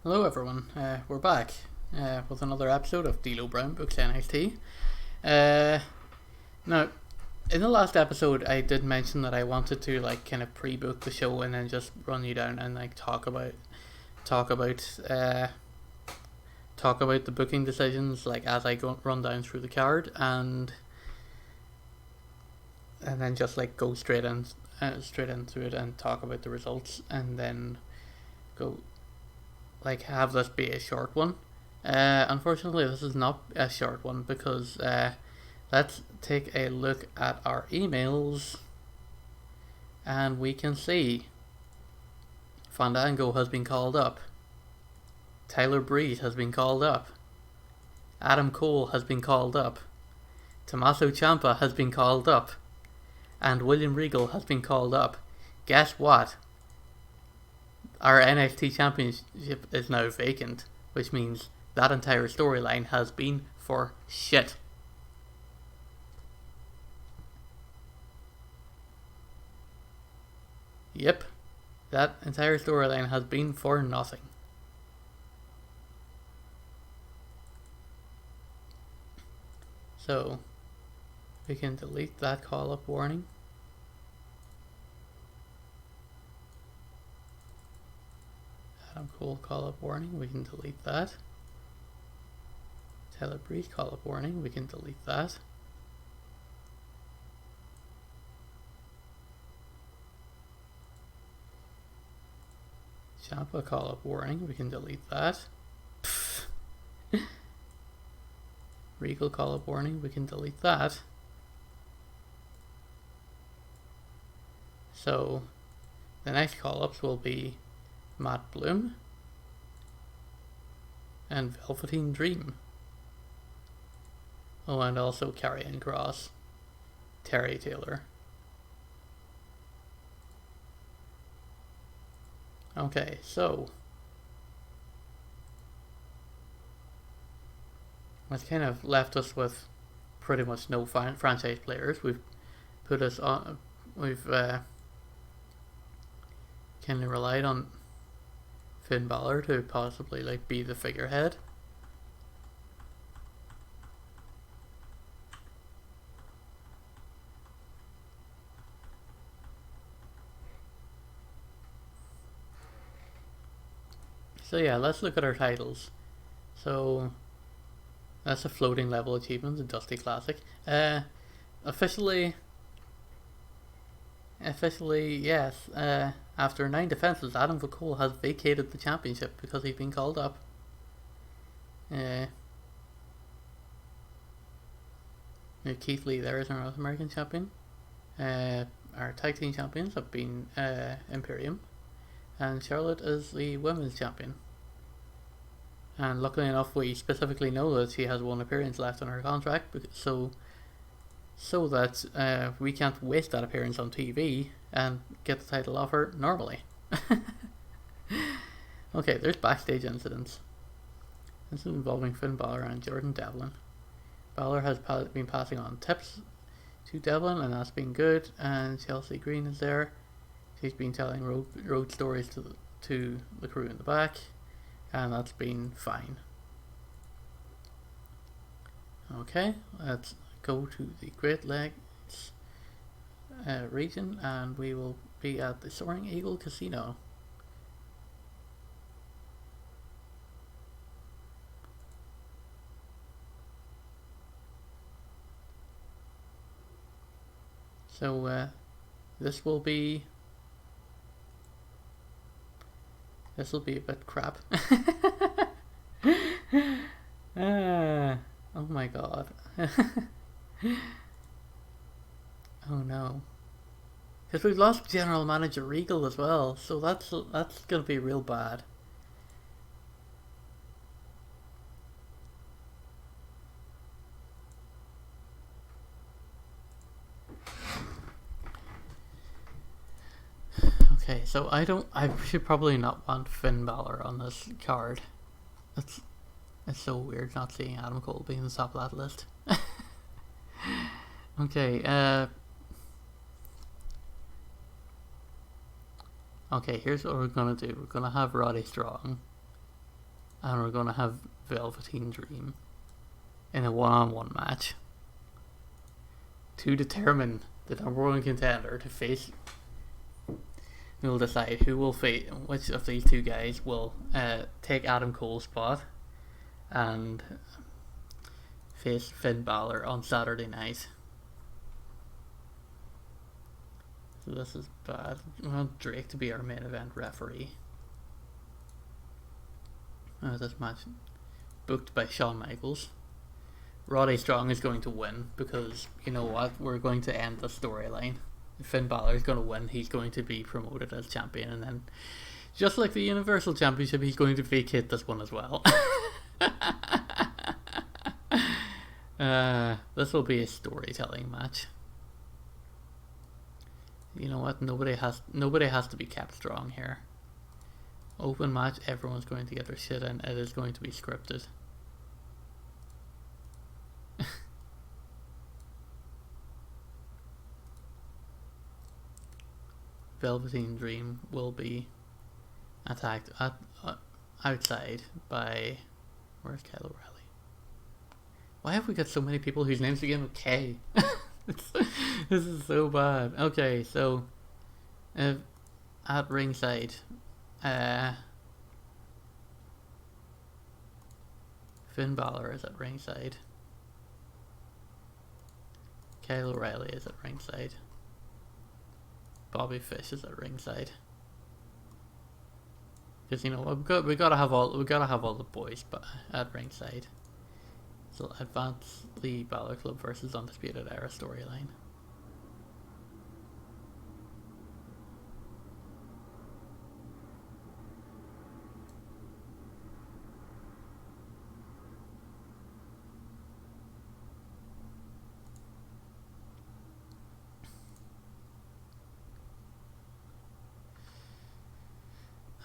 Hello everyone, we're back with another episode of D'Lo Brown Books NXT. Now, in the last episode, I did mention that I wanted to kind of pre-book the show and then just run you down and talk about the booking decisions as I run down through the card and then just go straight into it and talk about the results and then go have this be a short one. Unfortunately, this is not a short one because let's take a look at our emails and we can see Fandango has been called up, Tyler Breeze has been called up, Adam Cole has been called up, Tommaso Ciampa has been called up, and William Regal has been called up. Guess what? Our NXT Championship is now vacant, which means that entire storyline has been for shit. Yep, that entire storyline has been for nothing. So, we can delete that call-up warning. Adam Cole call-up warning, we can delete that. Tyler Breeze call-up warning, we can delete that. Ciampa call-up warning, we can delete that. Regal call-up warning, we can delete that. So, the next call-ups will be Matt Bloom and Velveteen Dream. Oh, and also Karrion Kross, Terry Taylor. Okay, so that's kind of left us with pretty much no franchise players. We've put us on. We've kind of relied on Finn Balor to possibly be the figurehead. So yeah, let's look at our titles. So that's a floating level achievement, the Dusty Classic. Officially, yes. After 9 defenses, Adam Cole has vacated the championship because he's been called up. Keith Lee there is our North American champion. Our tag team champions have been Imperium, and Charlotte is the women's champion. And luckily enough, we specifically know that she has one appearance left on her contract, so that we can't waste that appearance on TV and get the title off her normally. Okay, there's backstage incidents. This is involving Finn Balor and Jordan Devlin. Balor has been passing on tips to Devlin, and that's been good. And Chelsea Green is there. She's been telling road stories to the crew in the back, and that's been fine. Okay, let's go to the Great Lakes region, and we will be at the Soaring Eagle Casino. So this will be a bit crap. Oh my god. Oh no. Because we've lost General Manager Regal as well, so that's gonna be real bad. Okay, so I should probably not want Finn Balor on this card. It's so weird not seeing Adam Cole being the top of that list. Okay, Okay, here's what we're gonna do. We're gonna have Roddy Strong and we're going to have Velveteen Dream in a one-on-one match to determine the number one contender to face. We'll decide who will face, which of these two guys will take Adam Cole's spot and face Finn Balor on Saturday night. So this is bad. We want Drake to be our main event referee. This match booked by Shawn Michaels. Roddy Strong is going to win because, you know what, we're going to end the storyline. If Finn Balor is going to win, he's going to be promoted as champion, and then, just like the Universal Championship, he's going to vacate this one as well. This will be a storytelling match. You know what? Nobody has to be kept strong here. Open match, everyone's going to get their shit in. It is going to be scripted. Velveteen Dream will be attacked outside by... Where's Kyle O'Reilly? Why have we got so many people whose names begin with K? This is so bad. Okay, so at ringside, Finn Balor is at ringside. Kyle O'Reilly is at ringside. Bobby Fish is at ringside. Because, you know, we gotta have all the boys, but at ringside. So advance the Balor Club versus Undisputed Era storyline.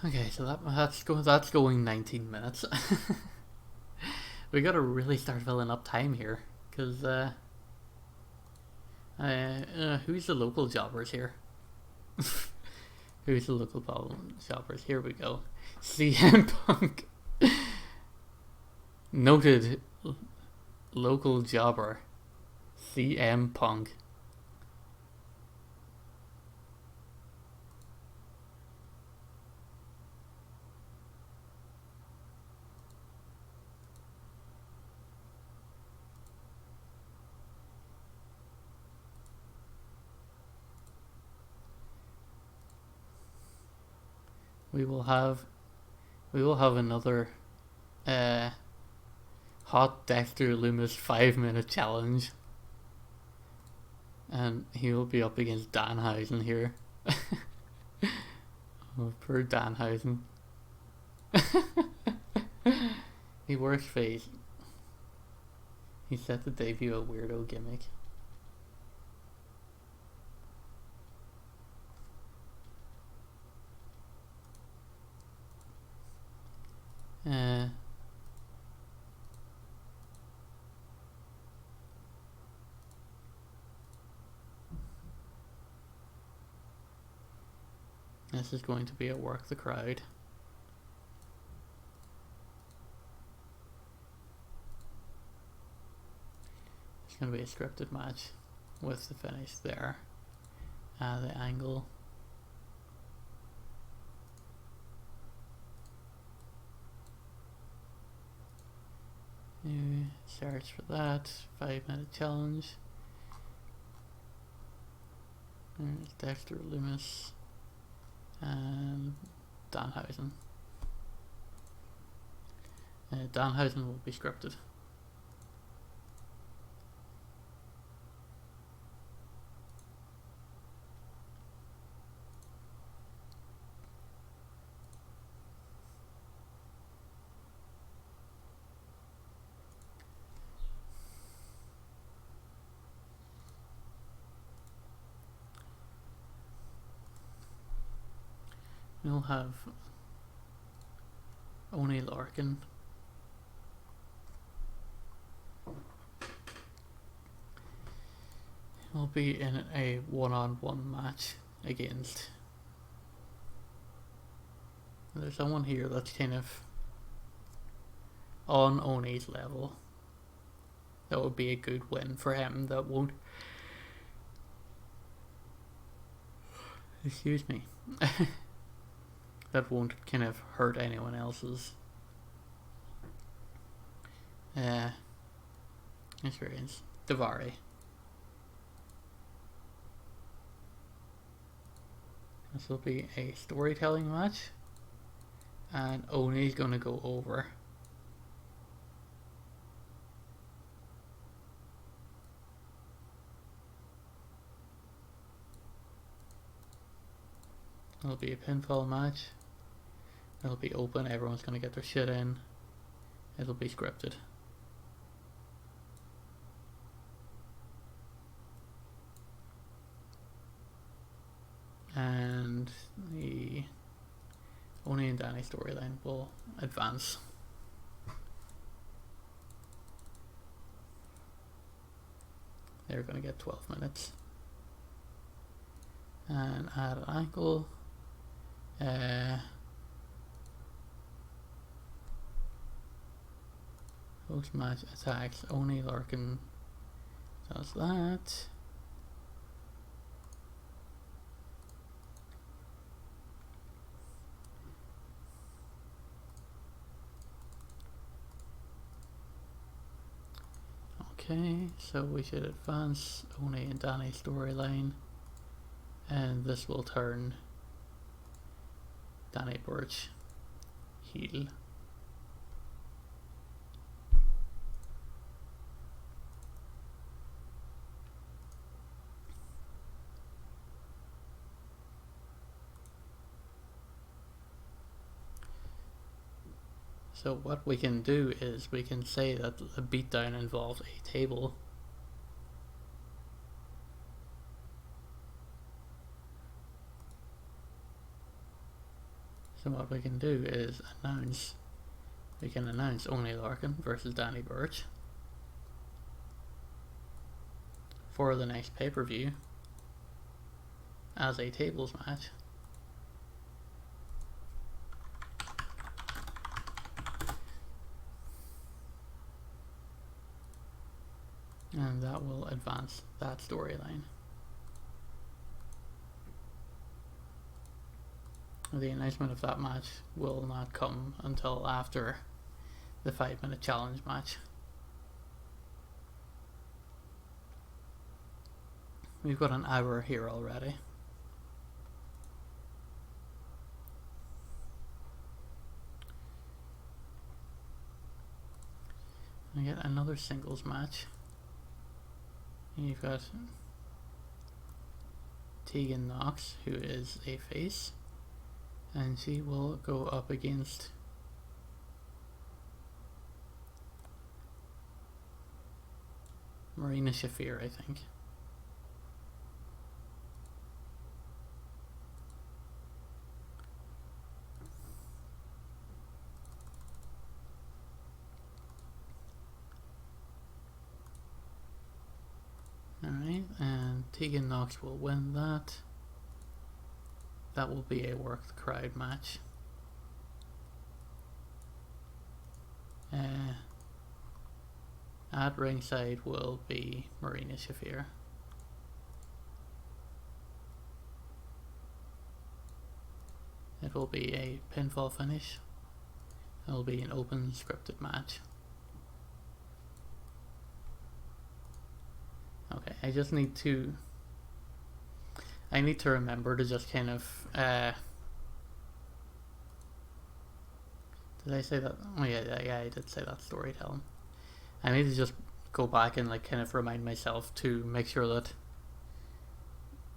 Okay, so that's going 19 minutes. We gotta really start filling up time here, because who's the local jobbers here? Who's the local jobbers? Here we go. CM Punk. Noted local jobber, CM Punk. We will have another hot Dexter Lumis 5-minute challenge, and he will be up against Danhausen here. Oh, poor Danhausen. He works face. He's set to debut a weirdo gimmick. This is going to be a work the crowd. It's going to be a scripted match with the finish there. The angle. Search for that. 5-minute challenge. There's Dexter Lumis and Danhausen. Danhausen will be scripted. We'll have Oney Larkin. He'll be in a one-on-one match against... There's someone here that's kind of on Oni's level. That would be a good win for him. That won't. Excuse me. That won't kind of hurt anyone else's experience. Davari. This will be a storytelling match, and Oni's gonna go over. It'll be a pinfall match. It'll be open, everyone's gonna get their shit in. It'll be scripted. And the Oni and Danny storyline will advance. They're gonna get 12 minutes. And add an ankle. Post match attacks. Oni Larkin does that. Okay, so we should advance Oni and Danny storyline, and this will turn Danny Burch heel. So what we can do is we can say that the beatdown involves a table. So what we can do is we can announce Oni Larkin versus Danny Burch for the next pay-per-view as a tables match. And that will advance that storyline. The announcement of that match will not come until after the 5-minute challenge match. We've got an hour here already. We get another singles match. You've got Tegan Knox, who is a face, and she will go up against Marina Shafir, I think. Alright, and Tegan Knox will win that. That will be a work the crowd match. At ringside will be Marina Shafir. It will be a pinfall finish. It will be an open scripted match. Okay, I need to remember to just kind of did I say that? Oh yeah, I did say that, storytelling. I need to just go back and like kind of remind myself to make sure that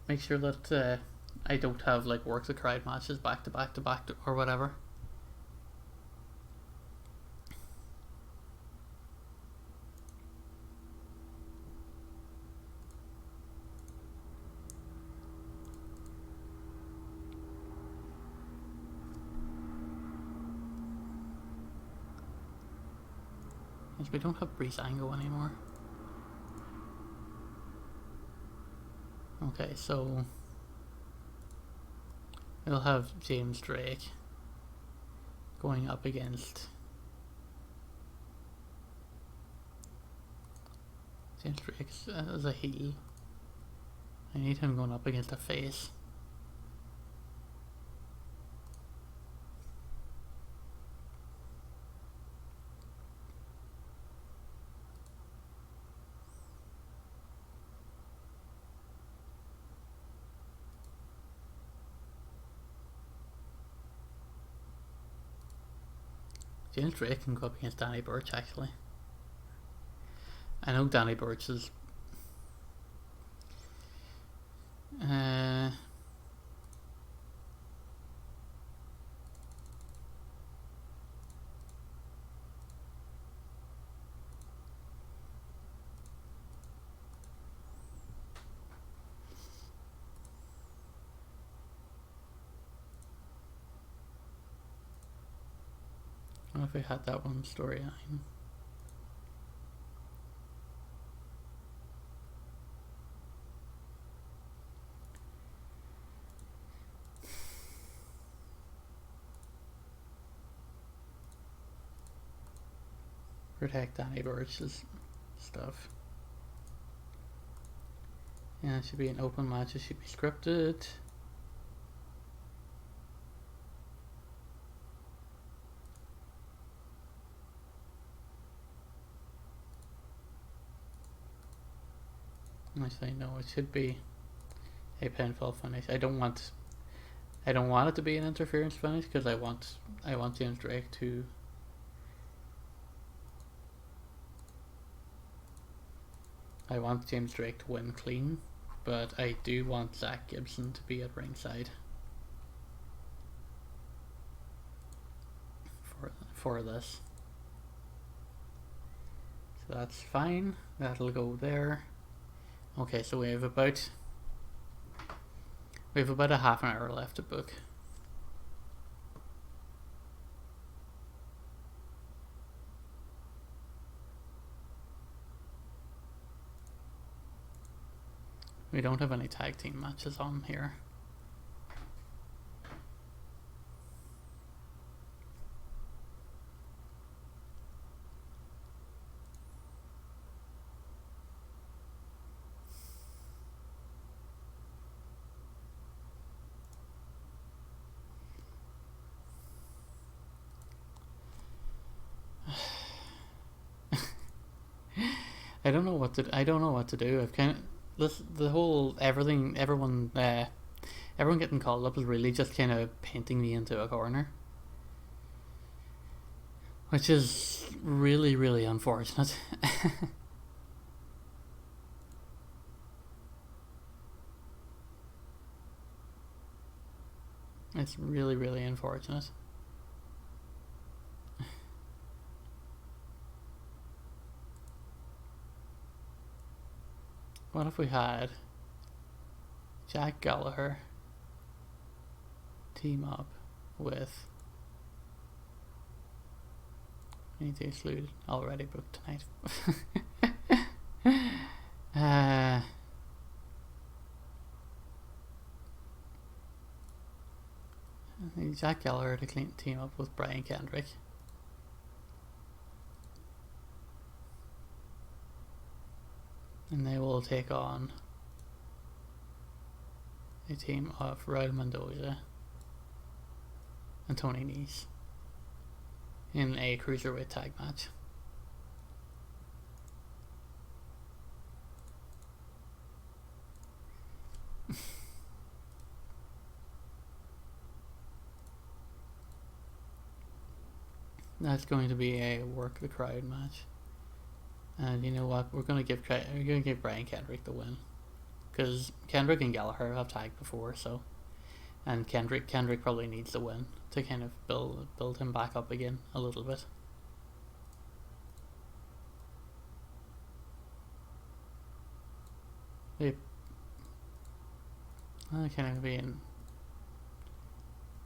I don't have like work the crowd matches back to back or whatever. We don't have Breezango anymore. Okay, so we'll have James Drake going up against James Drake as a heel. I need him going up against a face. James Drake can go up against Danny Burch, actually. I know Danny Burch is... what if we had that one storyline? Protect Danny Burch's stuff. Yeah, it should be an open match. It should be scripted. Actually, no, it should be a pinfall finish. I don't want it to be an interference finish because I want James Drake to. I want James Drake to win clean, but I do want Zach Gibson to be at ringside for this. So that's fine. That'll go there. Okay, so we have about a half an hour left to book. We don't have any tag team matches on here. I don't know what to do. I've kind of the whole everyone getting called up is really just kind of painting me into a corner, which is really, really unfortunate. It's really, really unfortunate. What if we had Jack Gallagher team up with... I need to exclude already booked tonight. I need Jack Gallagher to team up with Brian Kendrick. And they will take on a team of Raul Mendoza and Tony Nese in a cruiserweight tag match. That's going to be a work the crowd match. And you know what? We're gonna give Brian Kendrick the win, because Kendrick and Gallagher have tagged before, so, and Kendrick probably needs the win to kind of build him back up again a little bit. They kind of be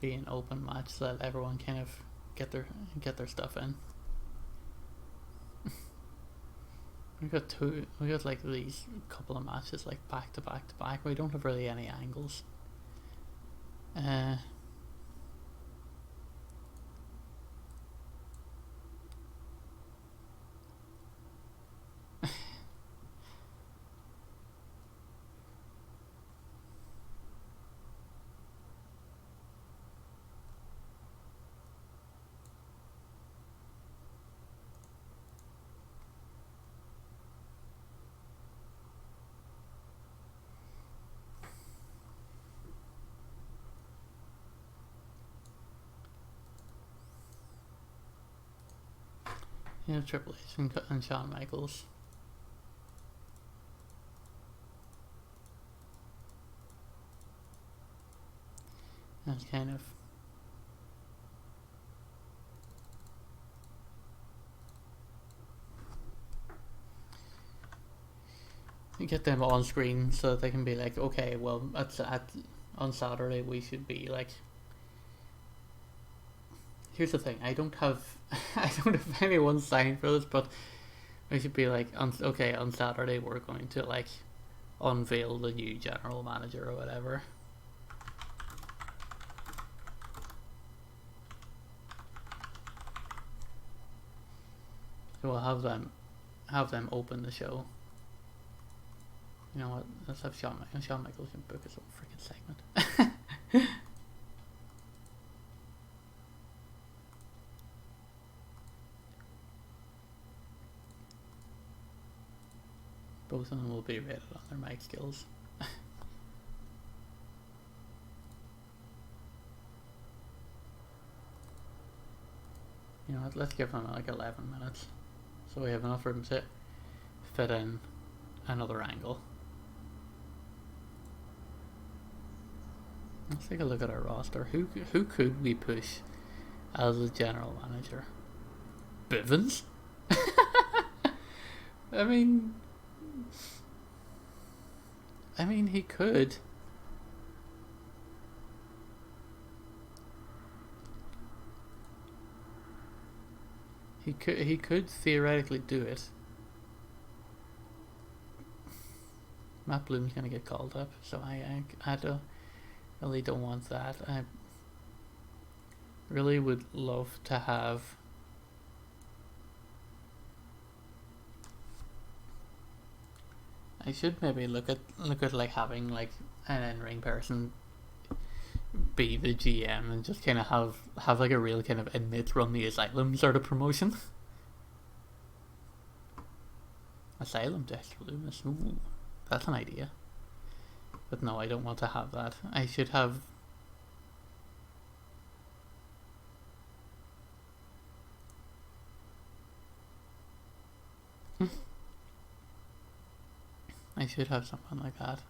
an open match so that everyone kind of get their stuff in. We got like these couple of matches like back to back to back. We don't have really any angles. You have Triple H and Shawn Michaels. That's kind of... You get them on screen so that they can be like, okay, well, on Saturday we should be like... Here's the thing, I don't have anyone signed for this, but we should be like, on Saturday we're going to like unveil the new general manager or whatever. So we'll have them open the show. You know what? Let's have Shawn Michaels can book his own freaking segment. Both of them will be rated on their mic skills. You know what? Let's give them like 11 minutes, so we have enough room to fit in another angle. Let's take a look at our roster. Who could we push as a general manager? Bivens? I mean, he could. He could theoretically do it. Matt Bloom's gonna get called up, so I really don't want that. I really would love to have I should maybe look at like having like an in-ring person be the GM and just kind of have like a real kind of inmates run the asylum sort of promotion. Asylum Dexter Lumis. Ooh, that's an idea. But no, I don't want to have that. I should have... I should have something like that.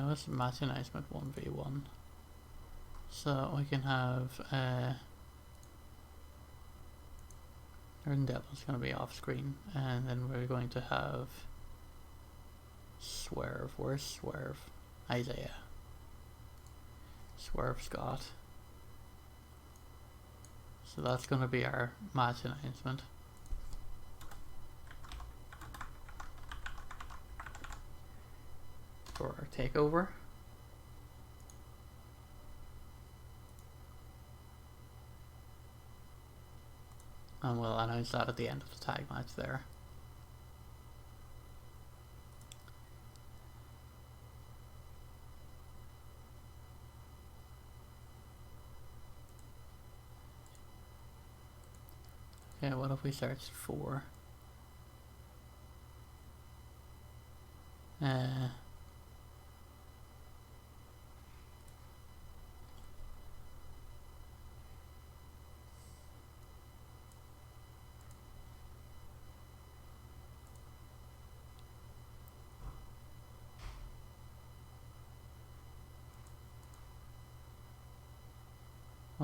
What's the match announcement 1v1? So we can have Jordan Devlin's going to be off screen, and then we're going to have Swerve. Where's Swerve? Isaiah. Swerve Scott. So that's going to be our match announcement. For our takeover. And we'll announce that at the end of the tag match there. Okay, what if we searched for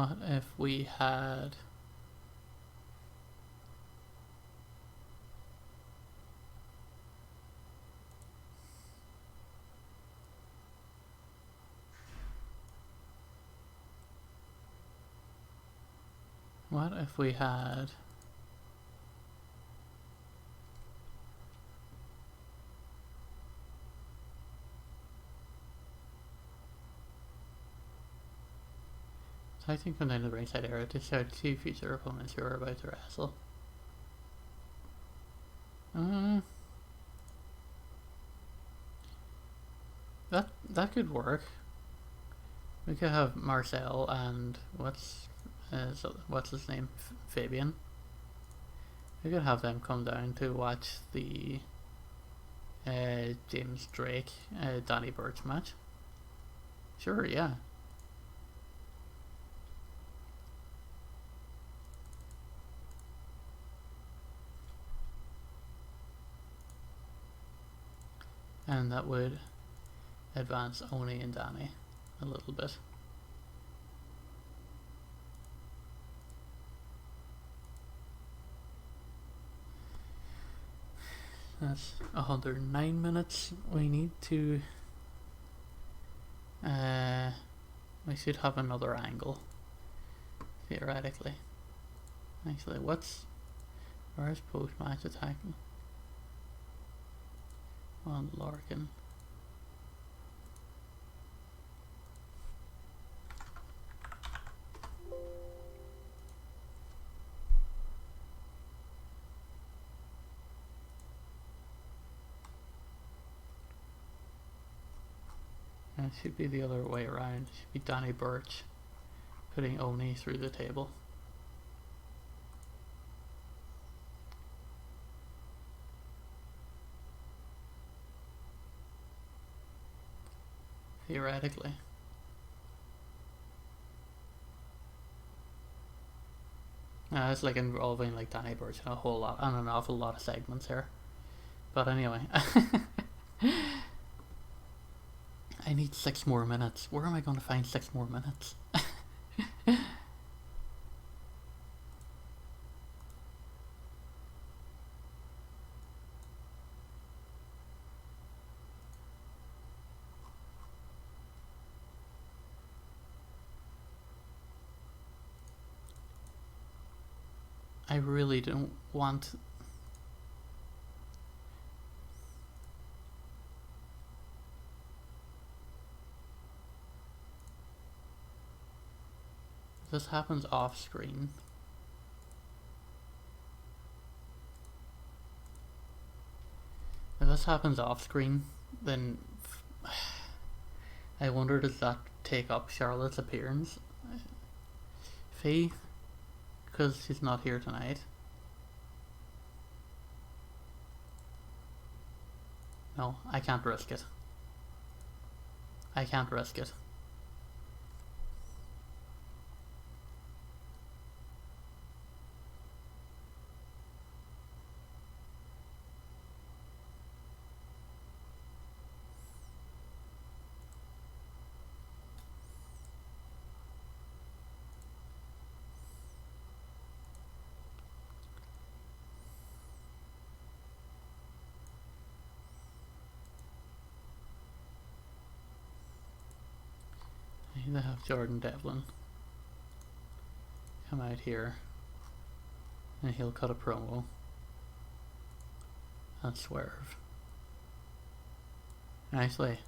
what if we had I think come down to the ringside area to show 2 future opponents who are about to wrestle. That could work. We could have Marcel and what's his name, Fabian. We could have them come down to watch the James Drake Danny Burch match. Sure, yeah. And that would advance Oni and Danny a little bit. That's 109 minutes. We need to... we should have another angle, theoretically. Actually, where's post-match attack? On Larkin. And it should be the other way around. It should be Danny Burch putting Oni through the table. Theoretically. It's like involving like Danny Burch and a whole lot and an awful lot of segments here. But anyway. I need 6 more minutes. Where am I going to find 6 more minutes? I really don't want... This happens off screen. If this happens off screen, then I wonder, does that take up Charlotte's appearance? Faye? Because she's not here tonight. No, I can't risk it. I can't risk it. I need to have Jordan Devlin come out here and he'll cut a promo and swerve. Actually,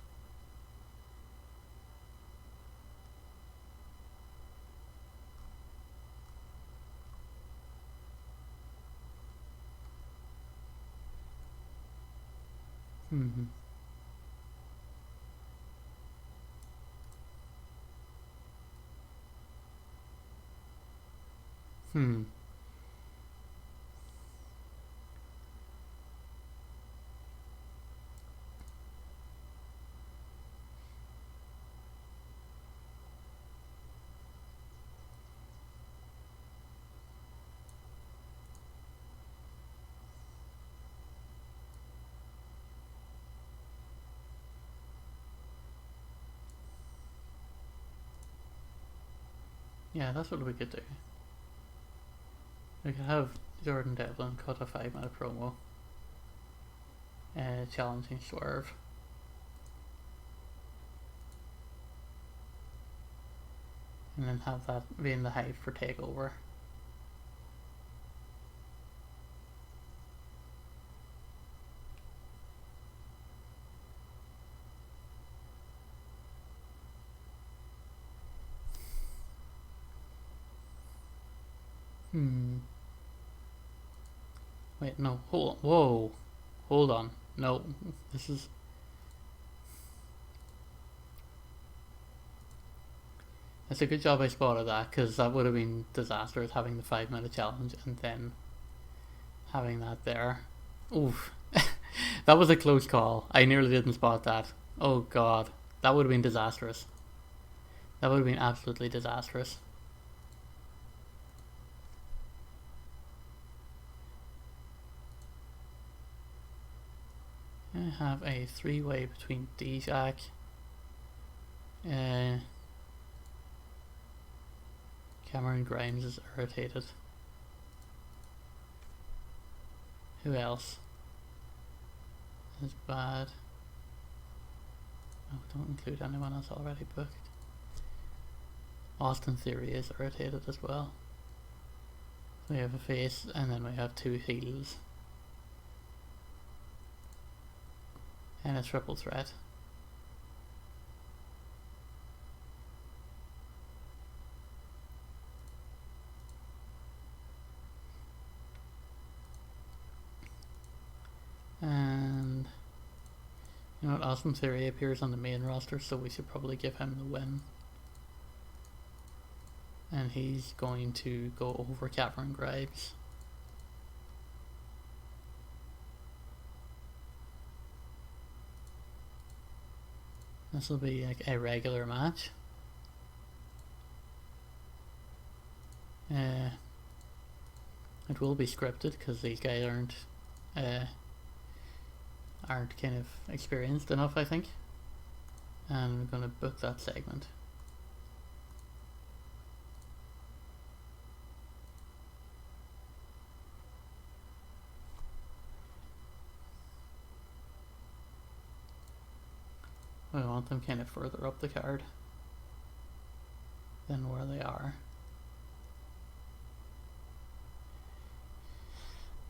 yeah, that's what we could do. We could have Jordan Devlin cut a 5-minute promo challenging Swerve. And then have that being the hype for TakeOver. Wait, no, hold on. No, this is... It's a good job I spotted that, because that would have been disastrous, having the 5-minute challenge and then having that there. Oof. That was a close call. I nearly didn't spot that. Oh god, that would have been disastrous. That would have been absolutely disastrous. I have a three-way between D-Jack, Cameron Grimes is irritated. Who else is bad? Oh, don't include anyone else already booked. Austin Theory is irritated as well. So we have a face and then we have two heels. And a triple threat. And you know what, Austin Theory appears on the main roster, so we should probably give him the win. And he's going to go over Cameron Grimes. This will be like a regular match. It will be scripted because these guys aren't kind of experienced enough, I think. And we're going to book that segment. We want them kind of further up the card than where they are.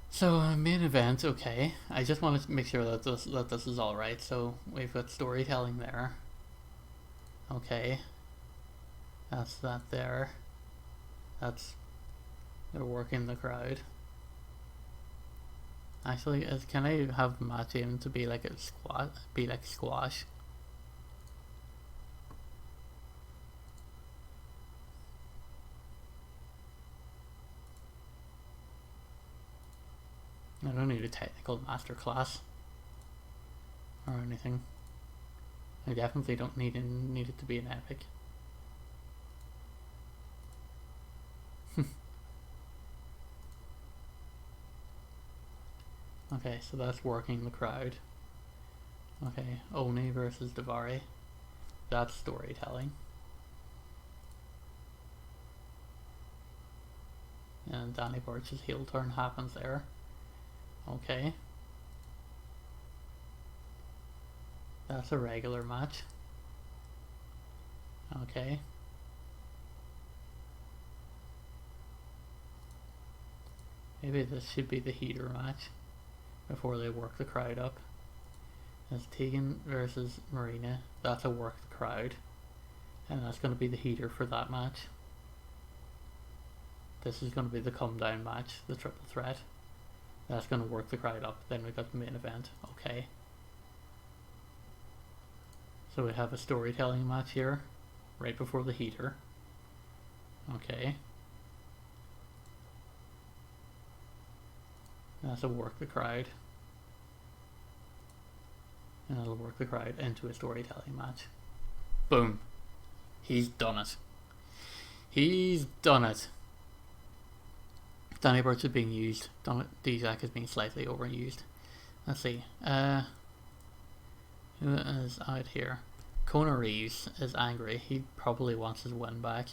So main event, okay. I just want to make sure that this is all right. So we've got storytelling there. Okay, that's that there. That's they're working the crowd. Actually, can I have the match aim to be like a squat? Be like squash. I don't need a technical masterclass or anything. I definitely don't need it to be an epic. Okay, so that's working the crowd. Okay, Oni versus Davari. That's storytelling. And Danny Burch's heel turn happens there. Okay. That's a regular match. Okay. Maybe this should be the heater match before they work the crowd up. It's Tegan versus Marina. That's a work the crowd. And that's going to be the heater for that match. This is going to be the come down match, the triple threat. That's going to work the crowd up. Then we've got the main event. Okay. So we have a storytelling match here, right before the heater. Okay. That's a work the crowd. And it'll work the crowd into a storytelling match. Boom. He's done it. He's done it. Danny Burch is being used. D-Jack is being slightly overused. Let's see. Who is out here? Kona Reeves is angry. He probably wants his win back.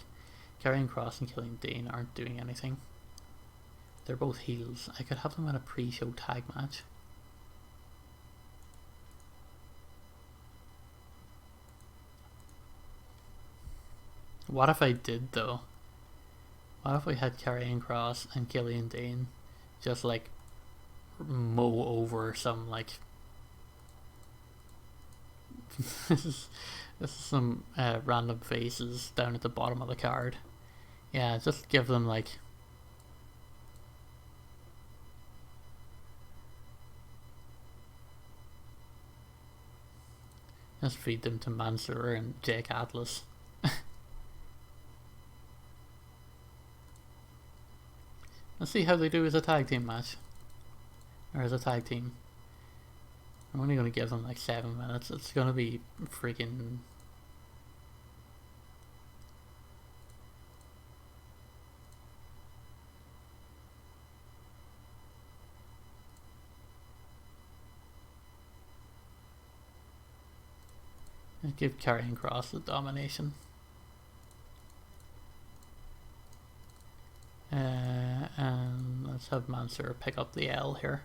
Karrion Kross and Killian Dean aren't doing anything. They're both heels. I could have them in a pre-show tag match. What if I did though? What if we had Karrion Kross and Killian Dean just like mow over some like this is some random faces down at the bottom of the card. Yeah, just give them like just feed them to Mansoor and Jake Atlas. Let's see how they do as a tag team match. Or as a tag team. I'm only going to give them like 7 minutes. It's going to be freaking Let's give Karrion Kross the domination. And let's have Mansoor pick up the L here.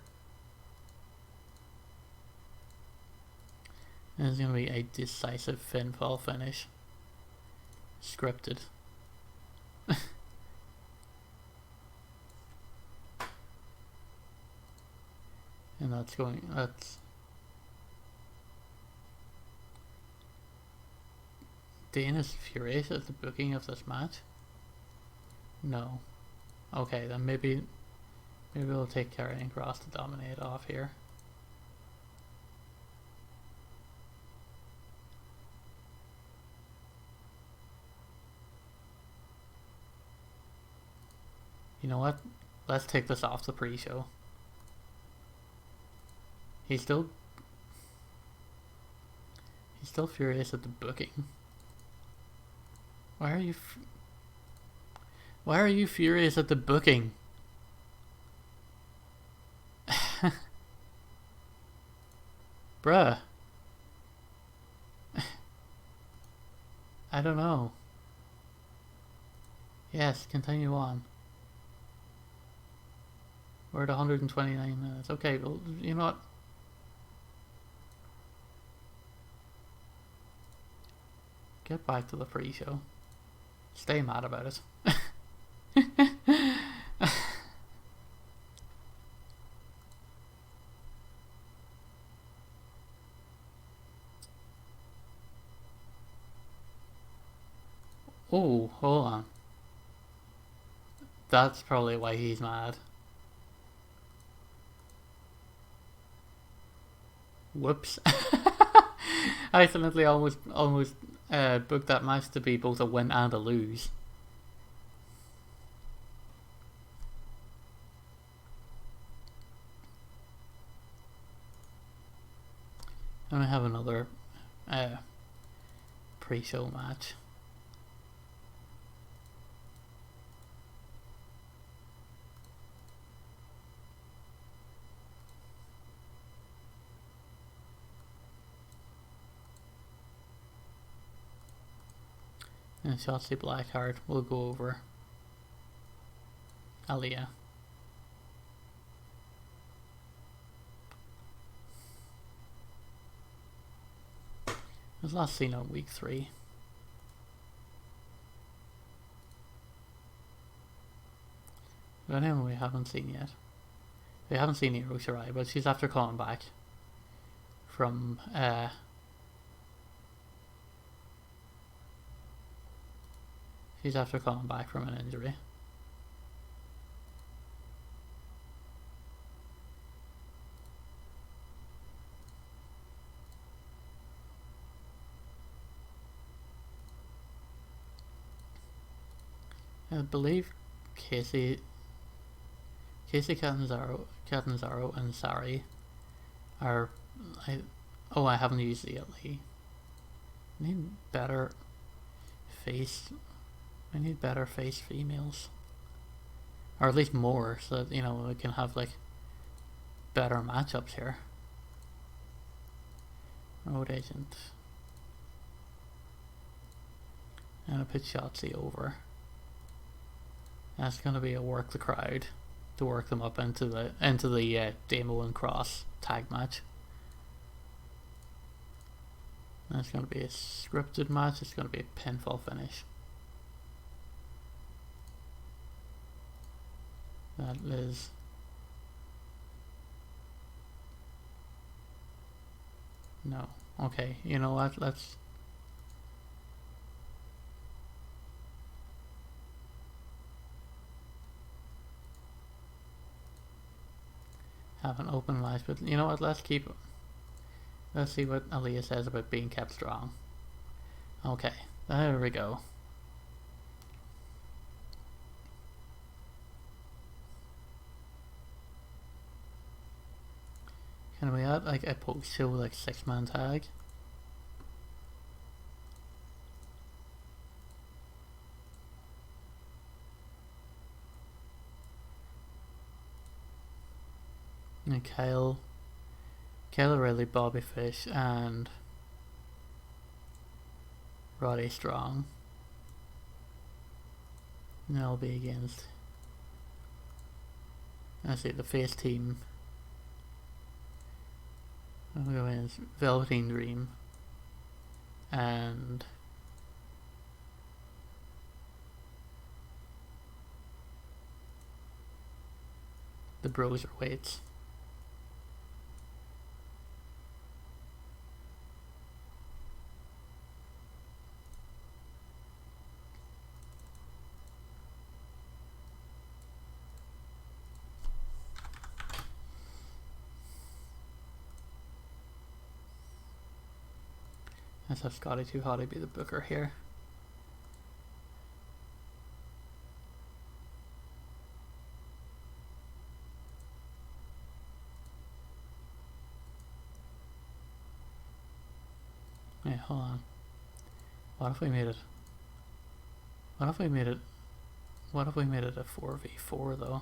And it's going to be a decisive pinfall finish. Scripted. And that's Dane is furious at the booking of this match? No. Okay, then maybe we'll take Karrion Kross to dominate off here. You know what? Let's take this off the pre-show. He's still furious at the booking. Why are you furious at the booking? Bruh. I don't know. Yes, continue on. We're at 129 minutes. Okay, well, you know what? Get back to the pre-show. Stay mad about it. Oh, hold on. That's probably why he's mad. Whoops. I accidentally almost booked that match to be both a win and a lose. And we have another pre-show match. And Shotzi Blackheart will go over Aaliyah. It was last seen on week 3. But anyway, we haven't seen yet. We haven't seen Io Shirai, but she's after calling back from she's after coming back from an injury. I believe Casey Catanzaro and Sari are I haven't used it yet. I need better face females, or at least more, so that, you know, we can have like better matchups here. Road Agent. And I put Shotzi over. That's gonna be a work the crowd to work them up into the Damo and Cross tag match. That's gonna be a scripted match. It's gonna be a pinfall finish. That is no. Okay, you know what? Let's have an open match, but you know what? Let's see what Aaliyah says about being kept strong. Okay, there we go. Can we add like a post-show like 6-man tag? And Kyle O'Reilly, Bobby Fish, and Roddy Strong. And that'll be against, I say, the face team. I'm going to Velveteen Dream and the Broserweights. Let's have Scotty Too Hotty be the booker here. Wait, hold on. What if we made it? What if we made it? What if we made it a 4v4 though?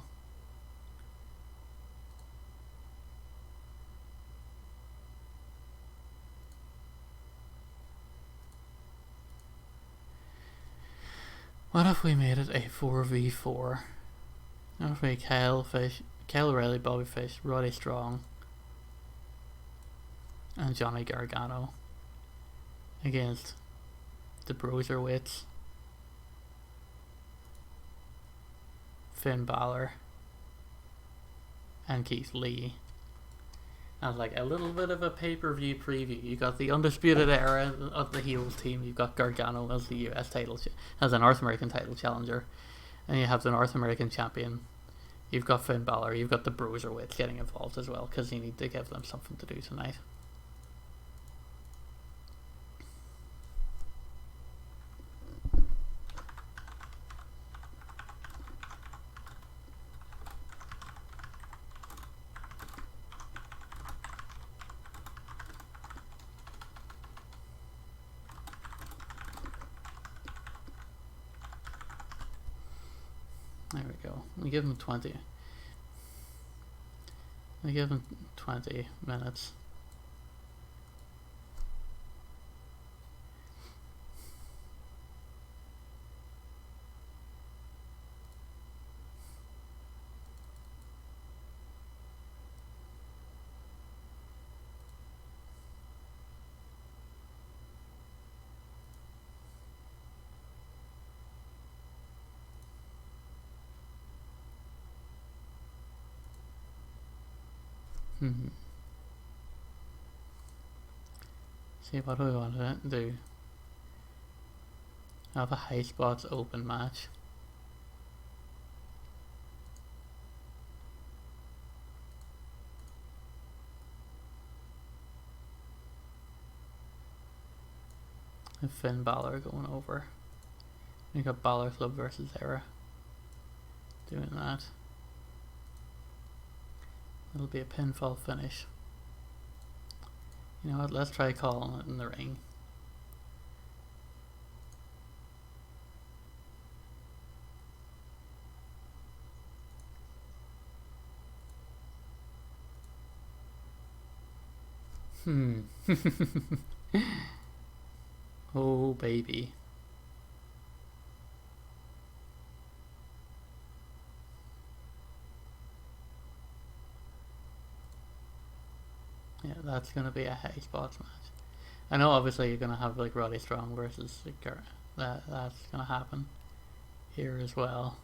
What if we made it a 4v4? What if we Kyle O'Reilly, Bobby Fish, Roddy Strong, and Johnny Gargano against the Broserweights, Finn Balor, and Keith Lee. And like a little bit of a pay-per-view preview. You got the Undisputed Era of the heels team. You've got Gargano as the US title, as a North American title challenger, and you have the North American champion. You've got Finn Balor. You've got the Broserweights getting involved as well because you need to give them something to do tonight. There we go. We give him 20. We give him 20 minutes. See, what do we want to do? Have a high spots open match. And Finn Balor going over. We got Balor Club versus Era. Doing that. It'll be a pinfall finish. You know what, let's try calling it in the ring. Oh baby. Yeah, that's gonna be a high spots match. I know obviously you're gonna have like Roddy Strong versus that's gonna happen here as well.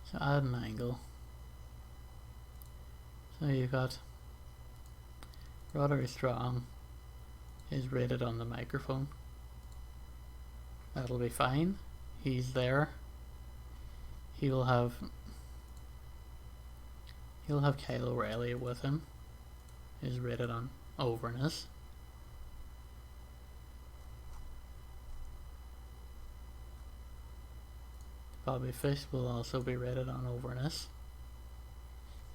So add an angle. So you've got Roddy Strong is rated on the microphone. That'll be fine. He's there. He'll have Kyle O'Reilly with him. He's rated on overness. Bobby Fish will also be rated on overness.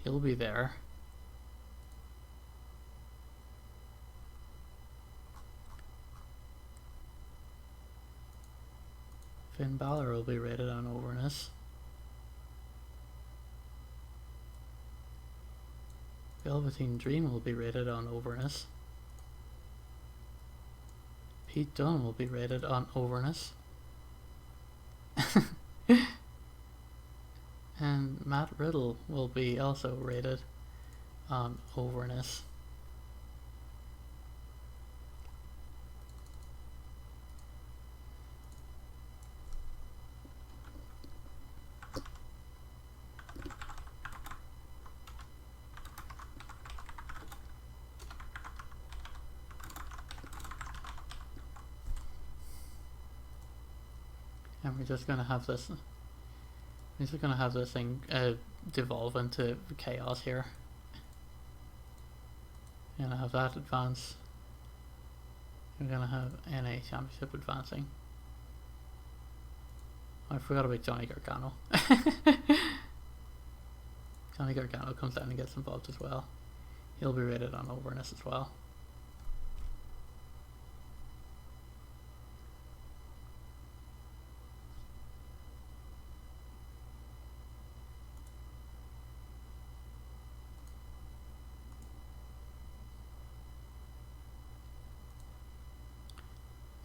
He'll be there. Finn Balor will be rated on overness. Velveteen Dream will be rated on overness. Pete Dunne will be rated on overness. And Matt Riddle will be also rated on overness. And we're just gonna have this. We're just gonna have this thing devolve into chaos here. We're gonna have that advance. We're gonna have NA Championship advancing. Oh, I forgot about Johnny Gargano. Johnny Gargano comes down and gets involved as well. He'll be rated on overness as well.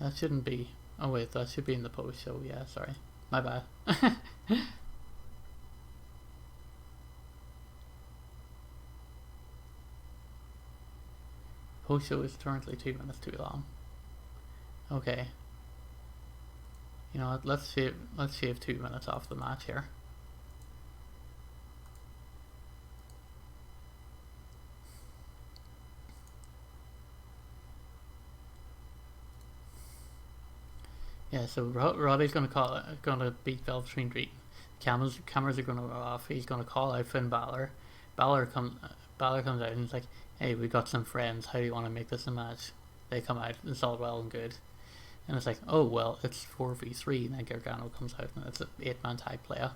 That shouldn't be. Oh wait, that should be in the post show. Yeah, sorry, my bad. Post show is currently 2 minutes too long. Okay. You know what? Let's shave 2 minutes off the match here. Yeah, so Roddy's gonna beat Velveteen Dream. Cameras are gonna go off. He's gonna call out Finn Balor. Balor comes out and he's like, "Hey, we got some friends. How do you want to make this a match?" They come out. It's all well and good, and it's like, "Oh well, it's 4v3." And then Gargano comes out and it's an 8-man tag player.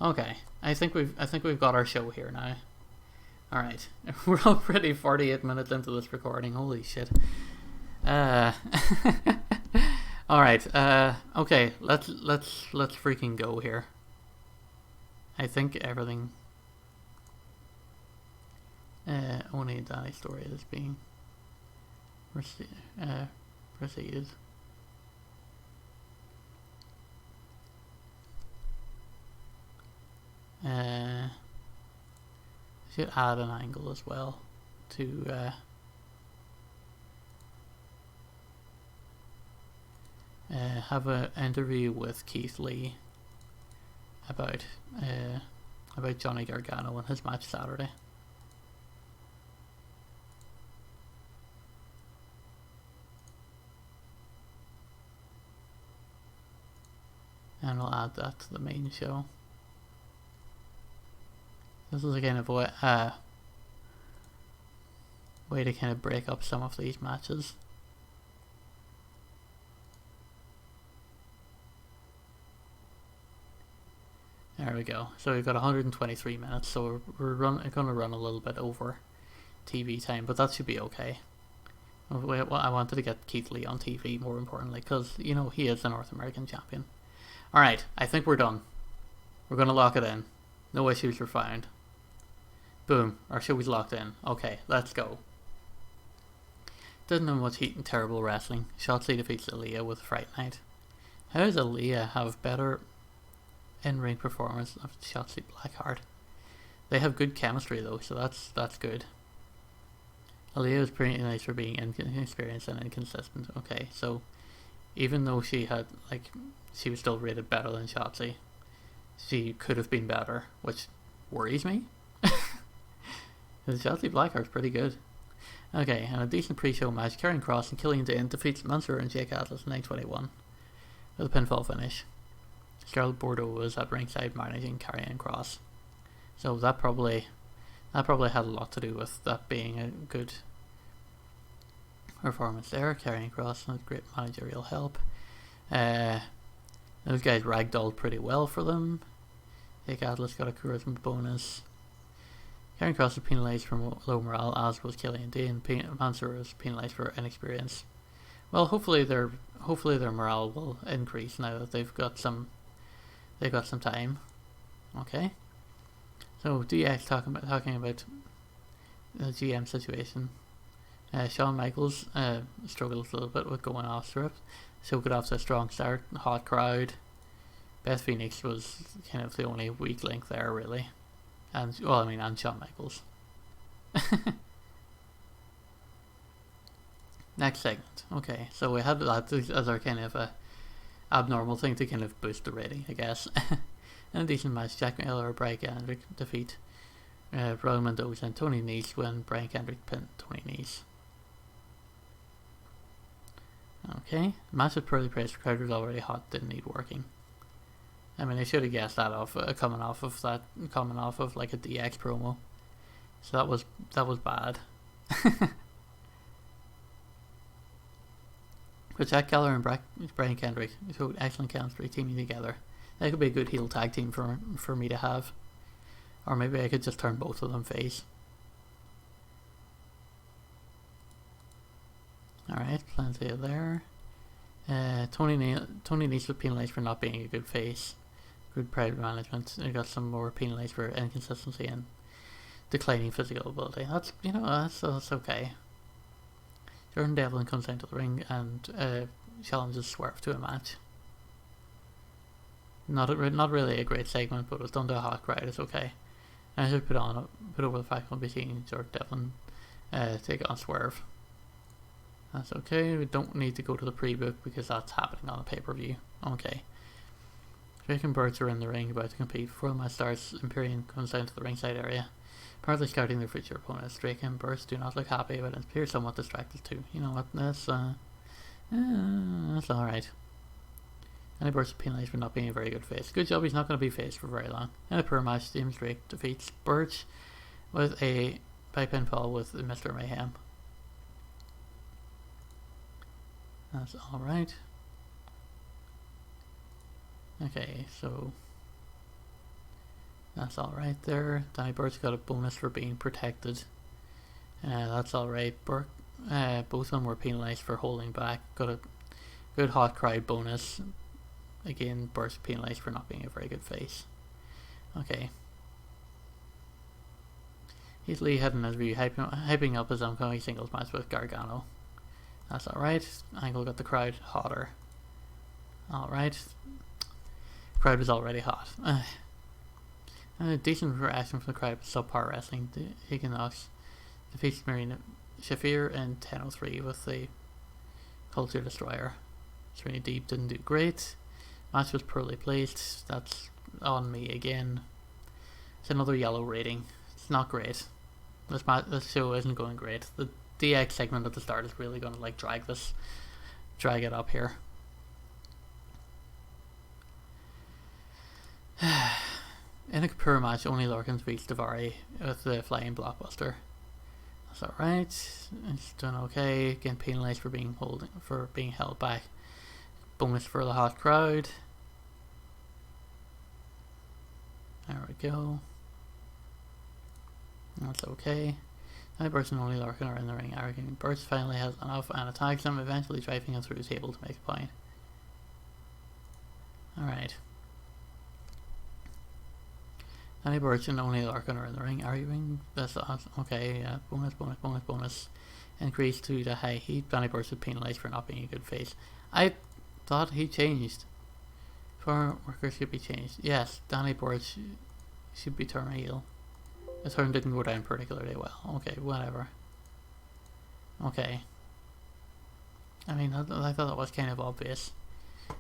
Okay, I think we've got our show here now. All right, we're already 48 minutes into this recording. Holy shit. Alright, okay, let's freaking go here. I think everything only Danny's story is being proceeded. Should add an angle as well to have an interview with Keith Lee about Johnny Gargano and his match Saturday. And we'll add that to the main show. This is a kind of way to kind of break up some of these matches. There we go. So we've got 123 minutes, so we're going to run a little bit over TV time, but that should be okay. I wanted to get Keith Lee on TV, more importantly, because, you know, he is the North American champion. Alright, I think we're done. We're going to lock it in. No issues were found. Boom, our show is locked in. Okay, let's go. Didn't know much heat and terrible wrestling. Shotzi defeats Aaliyah with Fright Night. How does Aaliyah have better in-ring performance of Shotzi Blackheart? They have good chemistry though, so that's good. Aaliyah is pretty nice for being inexperienced and inconsistent. Okay, so even though she was still rated better than Shotzi, she could have been better, which worries me. Shotzi Blackheart's pretty good. Okay, and a decent pre-show match. Karrion Kross and Killian Dane defeats Mansoor and Jake Atlas in 921 with a pinfall finish. Charlotte Bordeaux was at ringside managing Karrion Kross, so that probably had a lot to do with that being a good performance there. Karrion Kross had great managerial help. Those guys ragdolled pretty well for them. Jake Atlas got a charisma bonus. Karrion Kross was penalised for low morale, as was Killian Dane. Mansoor was penalised for inexperience. Well, hopefully their morale will increase now that they've got some time. Okay. So DX talking about GM situation. Shawn Michaels struggled a little bit with going off script, so got off to a strong start, hot crowd. Beth Phoenix was kind of the only weak link there, really. And Shawn Michaels. Next segment. Okay, so we had that as our kind of abnormal thing to kind of boost the rating, I guess. In a decent match, Jack Miller or Brian Kendrick defeat Roman Mendoza and Tony Nese when Brian Kendrick pinned Tony Nese. Okay, the match was poorly praised. The crowd was already hot, didn't need working. I mean, I should have guessed that off coming off of like a DX promo. So that was bad. But Jack Keller and Brian Kendrick showed excellent chemistry teaming together. That could be a good heel tag team for me to have. Or maybe I could just turn both of them face. Alright, plenty of there. Tony Nese was penalised for not being a good face. Good pride management. I got some more penalised for inconsistency and declining physical ability. That's okay. Jordan Devlin comes down to the ring and challenges Swerve to a match. Not really a great segment, but it was done to a hot crowd. It's okay. And I should put over the fact we'll be seeing Jordan Devlin take on Swerve. That's okay. We don't need to go to the pre-book because that's happening on the pay-per-view. Okay. Drake and Burch are in the ring about to compete. Before the match starts, Imperium comes down to the ringside area, apparently scouting their future opponents. Drake and Burch do not look happy, but it appears somewhat distracted too. You know what? That's alright. And Burch is penalised for not being a very good face. Good job, he's not going to be faced for very long. In a poor match, James Drake defeats Burch by pinfall with Mr. Mayhem. That's alright. Okay, so that's alright there. Danny Burch got a bonus for being protected. That's alright. Both of them were penalised for holding back. Got a good hot crowd bonus. Again, Burch penalised for not being a very good face. Okay. Heath Lee had an interview hyping up his upcoming singles match with Gargano. That's alright. Angle got the crowd hotter. Alright. Crowd was already hot. A decent reaction from the crowd, but subpar wrestling. Higginbox defeats Marina Shafir in 10:03 with the Culture Destroyer. Serena Deep didn't do great. Match was poorly placed. That's on me again. It's another yellow rating. It's not great. This show isn't going great. The DX segment at the start is really going to like drag it up here. In a poor match, only Lorcan beats Davari with the flying blockbuster. That's alright. It's doing okay. Getting penalised for being held back. Bonus for the hot crowd. There we go. That's okay. Now Burch and only Lorcan are in the ring arguing. Burch finally has enough and attacks him, eventually driving him through the table to make a point. Alright. Danny Burch and only Lorcan are in the ring arguing. That's okay, yeah. Bonus. Increase to the high heat. Danny Burch was penalised for not being a good face. I thought he changed. Foreign workers should be changed. Yes, Danny Burch should be turned heel. The turn didn't go down particularly well. Okay, whatever. Okay. I mean, I thought that was kind of obvious.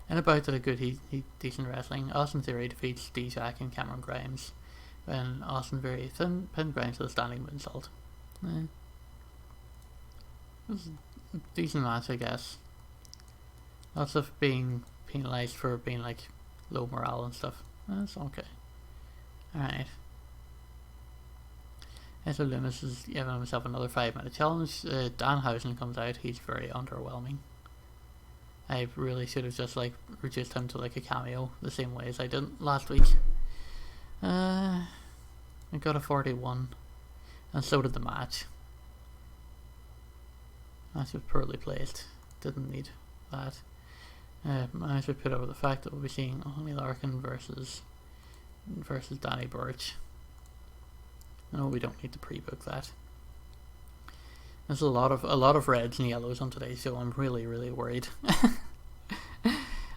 And about that, a good, decent wrestling. Austin Theory defeats D-Jack and Cameron Grimes when Austin Theory pinned Grimes with a standing moonsault. It was a decent match, I guess. Lots of being penalised for being like low morale and stuff. That's okay. Alright. So Loomis is giving himself another 5-minute challenge. Danhausen comes out. He's very underwhelming. I really should have just like reduced him to like a cameo the same way as I did last week. I got a 41, and so did the match. Match was poorly placed. Didn't need that. I should put over the fact that we'll be seeing Only Larkin versus Danny Burch. No, we don't need to pre-book that. There's a lot of reds and yellows on today's show. I'm really worried.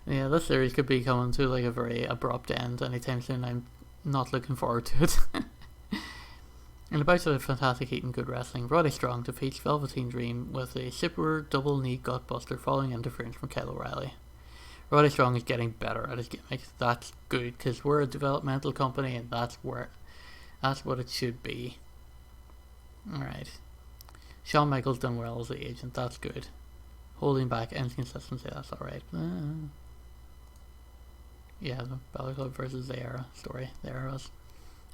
Yeah, this series could be coming to like a very abrupt end anytime soon. I'm not looking forward to it. In a bout of fantastic heat and good wrestling, Roddy Strong defeats Velveteen Dream with a super double knee gutbuster following interference from Kyle O'Reilly. Roddy Strong is getting better at his gimmick. That's good, because we're a developmental company and that's what it should be. Alright. Shawn Michaels done well as the agent, that's good. Holding back inconsistency, that's alright. Yeah, the Balor Club versus the Era story. The Eras.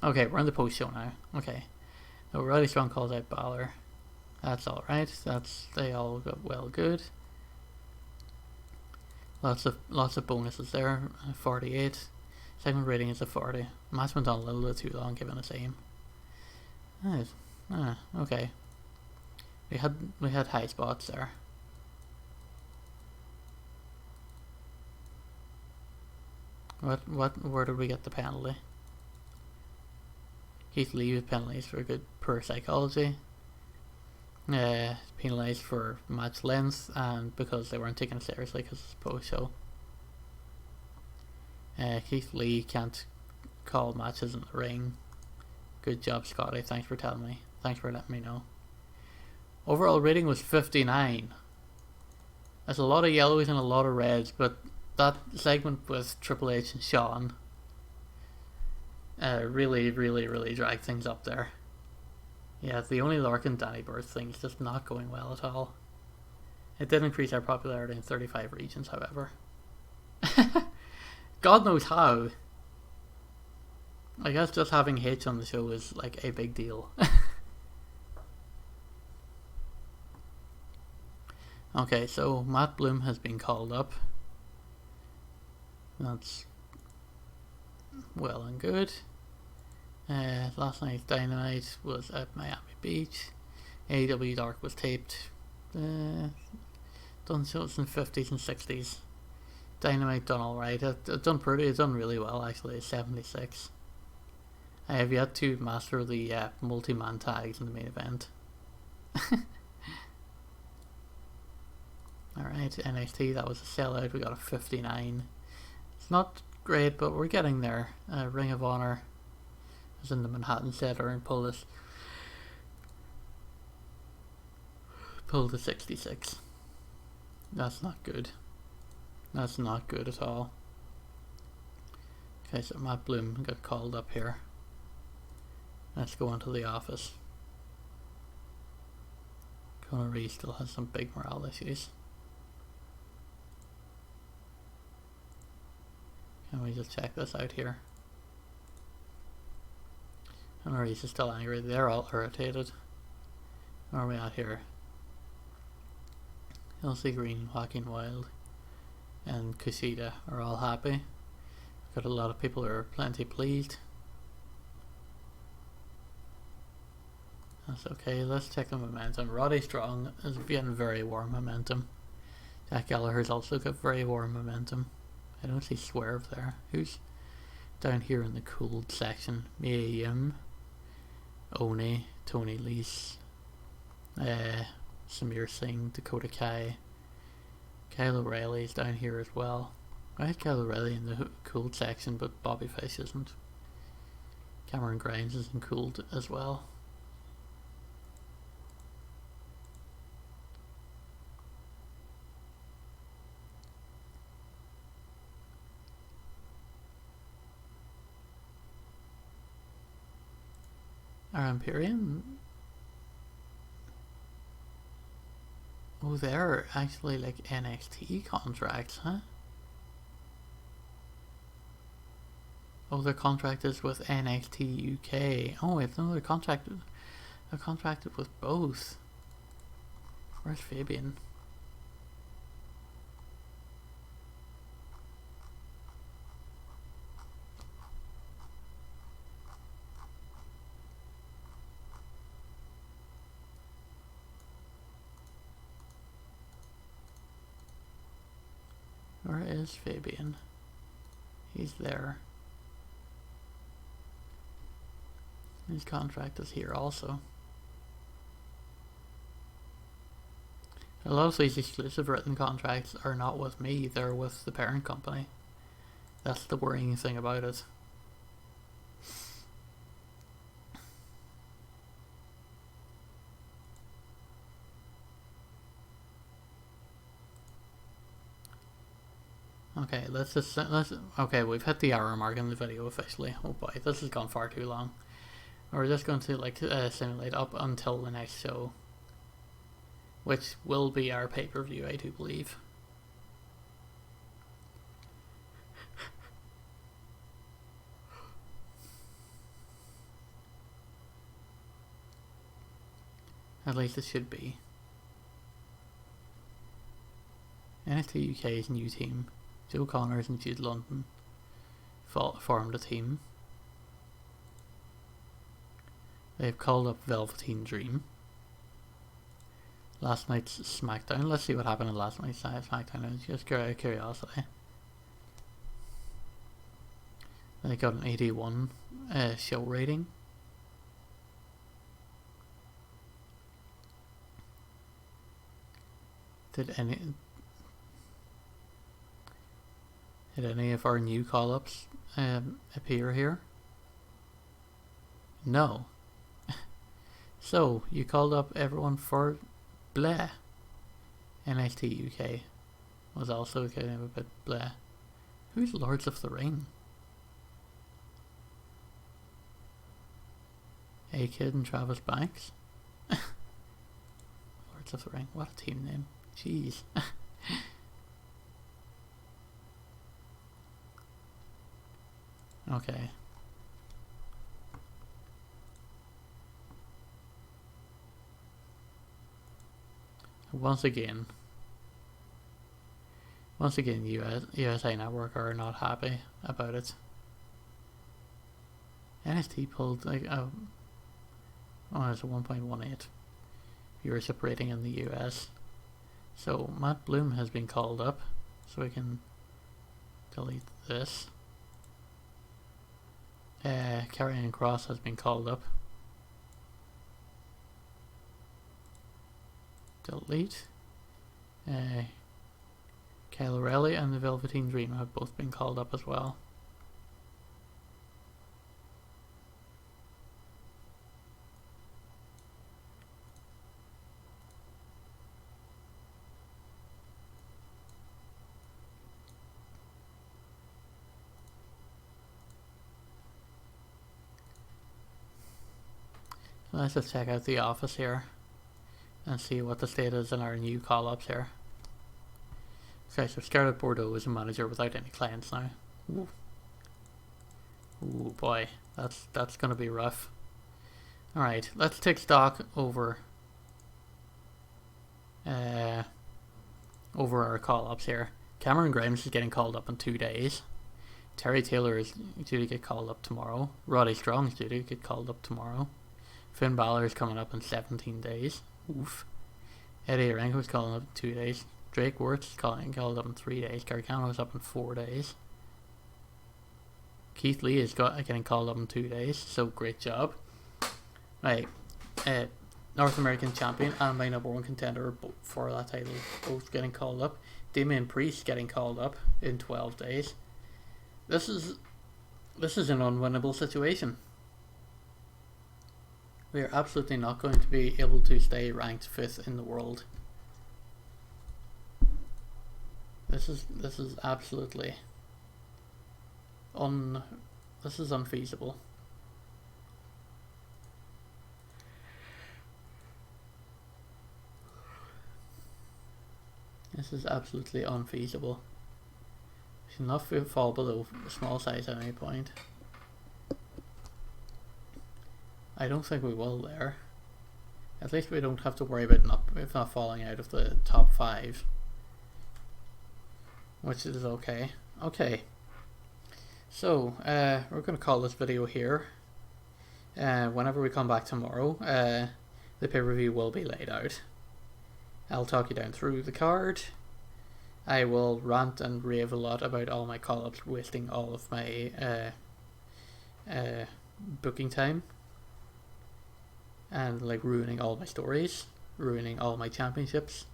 Okay, we're in the post show now. Okay. So Roddy Strong calls out Balor. That's alright. They all got well good. Lots of bonuses there. 48. Segment rating is a 40. Match went on a little bit too long given its aim. Nice. Okay. We had high spots there. Where did we get the penalty? Keith Lee with penalties for good poor psychology. Penalised for match length and because they weren't taken seriously because it's post-show. Keith Lee can't call matches in the ring. Good job, Scotty. Thanks for telling me. Thanks for letting me know. Overall rating was 59. That's a lot of yellows and a lot of reds, but that segment with Triple H and Shawn really dragged things up there. Yeah, the only Larkin Danny Burch thing is just not going well at all. It did increase our popularity in 35 regions, however. God knows how. I guess just having H on the show is like a big deal. Okay, so Matt Bloom has been called up. That's well and good. Last night's Dynamite was at Miami Beach. AEW Dark was taped. Done shows in 50s and 60s. Dynamite done alright. It's done really well actually. 76. I have yet to master the multi-man tags in the main event. Alright, NXT, that was a sellout. We got a 59. It's not great, but we're getting there. Ring of Honor is in the Manhattan Center and pulled to 66. That's not good. That's not good at all. Okay, so Matt Bloom got called up here. Let's go into the office. Conor Reese still has some big morale issues. Can we just check this out here? Conor Reese is still angry. They're all irritated. Where are we at here? Elsie Green, Joaquin Wilde, and Kushida are all happy. Got a lot of people who are plenty pleased. That's okay. Let's check the momentum. Roddy Strong is getting very warm momentum. Jack Gallagher's also got very warm momentum. I don't see Swerve there. Who's down here in the cooled section? Mia Yim, Oni, Tony Lees, Samir Singh, Dakota Kai. Kyle O'Reilly's down here as well. I had Kyle O'Reilly in the cooled section, but Bobby Fish isn't. Cameron Grimes isn't cooled as well. Our Imperium? Oh, they're actually like NXT contracts, huh? Oh, their contract is with NXT UK. Oh wait, no, they're contracted with both. Where's Fabian? Where is Fabian? He's there. His contract is here also. A lot of these exclusive written contracts are not with me, they're with the parent company. That's the worrying thing about it. Okay, okay, we've hit the hour mark in the video officially. Oh boy, this has gone far too long. We're just going to like simulate up until the next show, which will be our pay-per-view, I do believe. At least it should be. NXT UK's new team, Joe Connors and Jude London, formed a team. They've called up Velveteen Dream. Last night's SmackDown. Let's see what happened in last night's SmackDown. Just out of curiosity. They got an 81 show rating. Did any of our new call-ups appear here? No. So, you called up everyone for blah. NXT UK was also kind of a bit blah. Who's Lords of the Ring? A-Kid and Travis Banks? Lords of the Ring, what a team name. Jeez. Okay. Once again, USA Network are not happy about it. NXT pulled like it's a 1.18 viewership rating in the US. So Matt Bloom has been called up, so we can delete this. Karrion Kross has been called up. Delete. Kyle O'Reilly and the Velveteen Dream have both been called up as well. So let's just check out the office here and see what the state is in our new call-ups here. Okay, so Scarlett Bordeaux is a manager without any clients now. Ooh, ooh boy, that's gonna be rough. Alright, let's take stock over our call-ups here. Cameron Grimes is getting called up in 2 days. Terry Taylor is due to get called up tomorrow. Roddy Strong is due to get called up tomorrow. Finn Balor is coming up in 17 days. Oof. Eddie Arenco is calling up in 2 days. Drake Wirtz is called up in 3 days. Gargano is up in 4 days. Keith Lee is getting called up in 2 days. So great job. Right. North American Champion and my number one contender for that title both getting called up. Damian Priest getting called up in 12 days. This is an unwinnable situation. We are absolutely not going to be able to stay ranked 5th in the world. This is absolutely this is unfeasible. This is absolutely unfeasible. We should not fall below a small size at any point. I don't think we will there. At least we don't have to worry about not falling out of the top 5. Which is okay. Okay. So, we're going to call this video here. Whenever we come back tomorrow, the pay-per-view will be laid out. I'll talk you down through the card. I will rant and rave a lot about all my call-ups, wasting all of my booking time. And like ruining all my stories, ruining all my championships,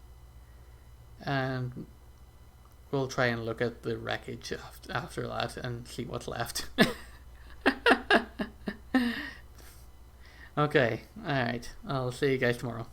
And we'll try and look at the wreckage after that and see what's left. Okay, alright. I'll see you guys tomorrow.